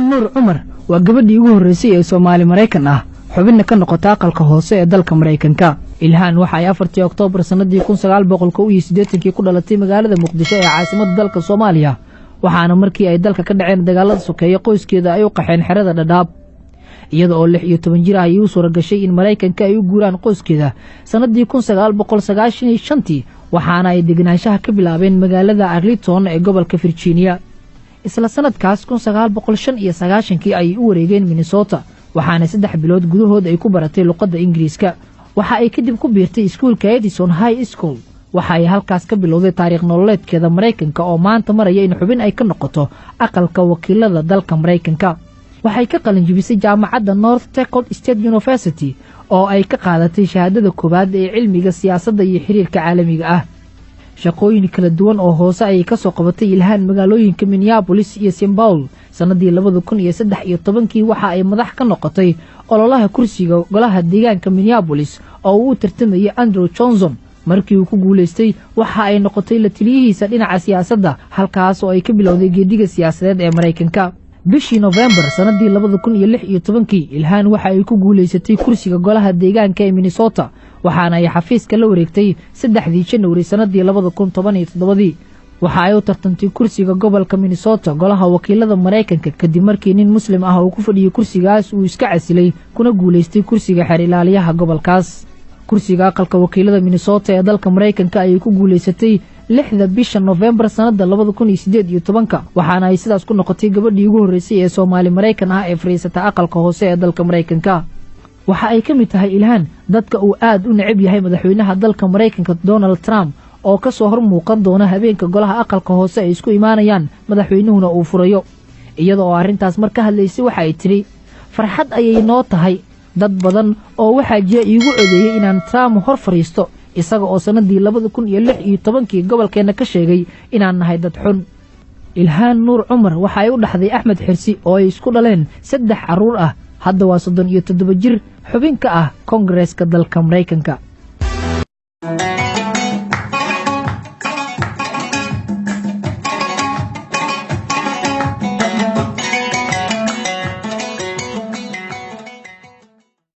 ilhaan nuur cumar waa gabadhii ugu horreysay ee Soomaali Mareykan ah xubinna ka noqotay aqalka hoose ee dalka Mareykanka. ilhaan waxa ay 4 Oktoobar sanadii 1980 ku dhalatay magaalada Muqdisho ee caasimadda dalka Soomaaliya, waxaana markii ay dalka ka dhaceen dagaalada sokeeye qoyskeeda ay u qaxeen xerada Dadaab. iyada oo 16 jir ah ay u suura gashay in Mareykanka ay u guuraan qoyskeeda sanadii 1995, waxaana ay deganaanshaha ka bilaabeen magaalada Arlington ee gobolka Virginia. isla sanadkaas 1995 ay u wareegeen Minnesota, waxaana 3 bilood gudahood ay ku baratay luqadda Ingiriiska. waxa ay kadib ku biirtay iskuulka Edison High School. waxa ay halkaas ka bilowday taariikh nololeedkeeda Mareykanka oo maanta maraya in xubin ay ka noqoto aqalka wakiilada dalka Mareykanka. waxay ka qalin jebisay jaamacadda North Dakota State University oo ay ka qaadatay shahaadada koowaad ee cilmiga siyaasadda iyo xiriirka caalamiga ah. shaqooyin kala duwan oo hoose ay ka soo qabatay ilhaan magaalooyinka Minneapolis iyo St. Paul. sanadii 2013 waxa ay madax ka noqotay ololaha kursiga golaha deegaanka Minneapolis oo uu tartamayay Andrew Johnson. markii uu ku guuleystay waxa ay noqotay la taliyihiisa dhinaca siyaasadda, halkaas oo ay ka bilowday geediga siyaasadeed ee Mareykanka. bishii November sanadii 2016 ilhaan waxa ay ku guuleysatay kursiga golaha deegaanka ee Minnesota, waxaana ay xafiiska la wareegtay 3 January sanadii 2017. waxa ay u tartantay kursiga gobolka Minnesota golaha wakiilada Mareykanka kadib markii nin muslim ah oo ku fadhiyay kursigaas uu iska casilay kuna guuleystay kursiga xeer ilaaliyaha gobolkaas. kursiga aqalka wakiilada Minnesota ee dalka Mareykanka ay ku guuleysatay 6 bisha November sanada 2018, waxaana ay sidaas ku noqotay gabadhii ugu horreysay ee Soomaali Mareykan ah ee fariisata aqalka hoose ee dalka Mareykanka. waxa ay ka mid tahay ilhaan dadka uu aad u neceb yahay madaxweynaha dalka Mareykanka Donald Trump oo ka soo hor muuqan doona habeenka golaha aqalka hoose ay isku imaanayaan madaxweynuhuna uu furayo. iyada oo arrintaas mar ka hadlaysay waxa ay tiri, farxad ayay noo tahay dad badan oo waxaa jira iigu codeeyay inaan Trump hor fariisto, isaga oo sanadii 2016 gobolkeena ka sheegay inaan nahay dad xun. ilhaan nuur cumar waxa ay u dhaxday Axmed Xirsi oo ay isku dhaleen 3 carruur ah. hadda waa 37 jir, xubin ka ah Koongareeska dalka Mareykanka.